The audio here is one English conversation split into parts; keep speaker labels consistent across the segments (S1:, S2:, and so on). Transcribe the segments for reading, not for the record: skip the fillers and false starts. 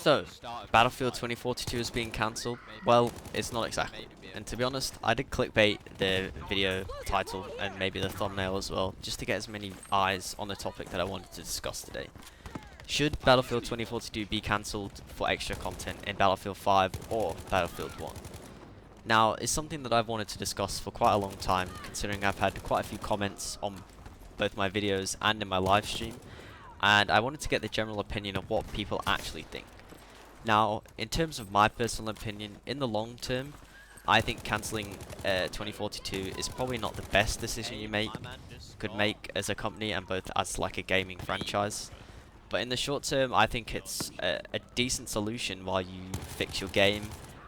S1: So, Battlefield 2042 is being cancelled? Well, it's not exactly. And to be honest, I did clickbait the video title and maybe the thumbnail as well, just to get as many eyes on the topic that I wanted to discuss today. Should Battlefield 2042 be cancelled for extra content in Battlefield 5 or Battlefield 1? Now, it's something that I've wanted to discuss for quite a long time, considering I've had quite a few comments on both my videos and in my live stream, and I wanted to get the general opinion of what people actually think. Now, in terms of my personal opinion, in the long term, I think cancelling 2042 is probably not the best decision you could make as a company and both as like a gaming franchise. But in the short term, I think it's a decent solution while you fix your game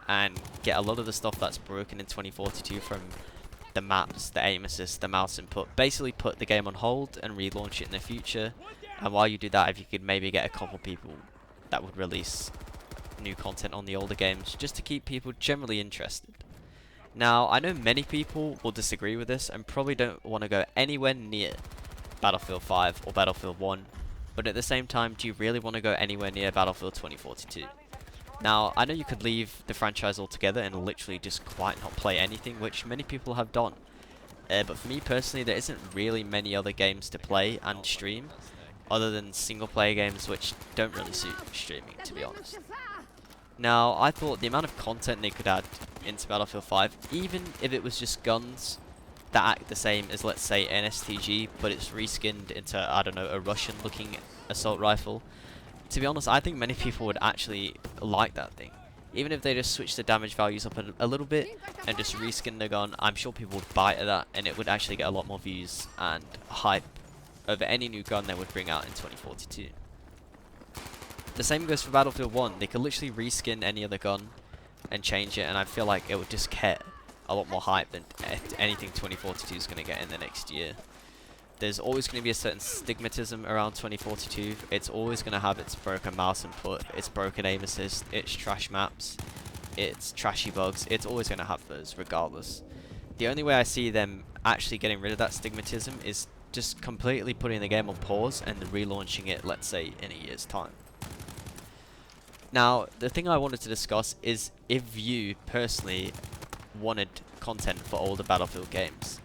S1: and get a lot of the stuff that's broken in 2042 from the maps, the aim assist, the mouse input. Basically put the game on hold and relaunch it in the future. And while you do that, if you could maybe get a couple people that would release new content on the older games, just to keep people generally interested. Now, I know many people will disagree with this and probably don't want to go anywhere near Battlefield 5 or Battlefield 1, but at the same time, do you really want to go anywhere near Battlefield 2042? Now, I know you could leave the franchise altogether and literally just quite not play anything, which many people have done. But for me personally, there isn't really many other games to play and stream, other than single player games which don't really suit streaming, to be honest. Now, I thought the amount of content they could add into Battlefield 5, even if it was just guns that act the same as, let's say, an STG, but it's reskinned into, I don't know, a Russian-looking assault rifle. To be honest, I think many people would actually like that thing. Even if they just switch the damage values up a little bit and just reskin the gun, I'm sure people would bite at that, and it would actually get a lot more views and hype over any new gun they would bring out in 2042. The same goes for Battlefield 1. They could literally reskin any other gun and change it, and I feel like it would just get a lot more hype than anything 2042 is going to get in the next year. There's always going to be a certain stigmatism around 2042. It's always going to have its broken mouse input, its broken aim assist, its trash maps, its trashy bugs. It's always going to have those regardless. The only way I see them actually getting rid of that stigmatism is just completely putting the game on pause and relaunching it, let's say, in a year's time. Now, the thing I wanted to discuss is if you personally wanted content for older Battlefield games.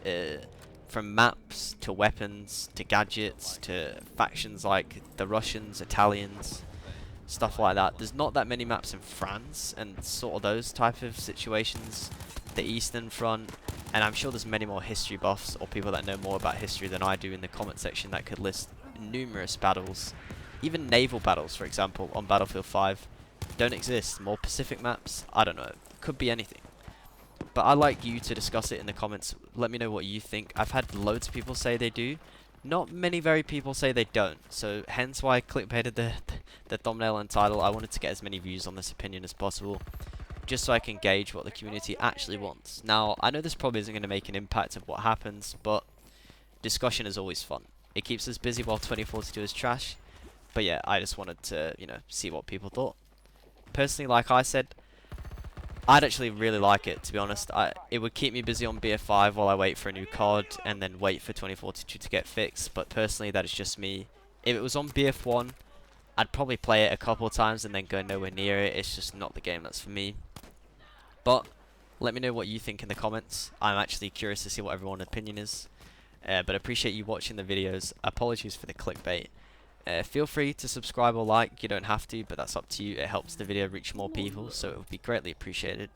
S1: From maps to weapons to gadgets to factions like the Russians, Italians, stuff like that. There's not that many maps in France and sort of those type of situations. The Eastern Front, and I'm sure there's many more history buffs or people that know more about history than I do in the comment section that could list numerous battles. Even naval battles, for example, on Battlefield 5 don't exist. More Pacific maps, I don't know, could be anything. But I'd like you to discuss it in the comments. Let me know what you think. I've had loads of people say they do. Not many very people say they don't. So hence why I clickbaited the thumbnail and title. I wanted to get as many views on this opinion as possible, just so I can gauge what the community actually wants. Now, I know this probably isn't going to make an impact of what happens, but discussion is always fun. It keeps us busy while 2042 is trash. But yeah, I just wanted to, see what people thought. Personally, like I said, I'd actually really like it, to be honest. It would keep me busy on BF5 while I wait for a new COD and then wait for 2042 to get fixed. But personally, that is just me. If it was on BF1, I'd probably play it a couple of times and then go nowhere near it. It's just not the game that's for me. But let me know what you think in the comments. I'm actually curious to see what everyone's opinion is. But I appreciate you watching the videos. Apologies for the clickbait. Feel free to subscribe or like. You don't have to, but that's up to you. It helps the video reach more people, so it would be greatly appreciated.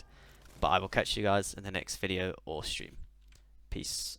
S1: But I will catch you guys in the next video or stream. Peace.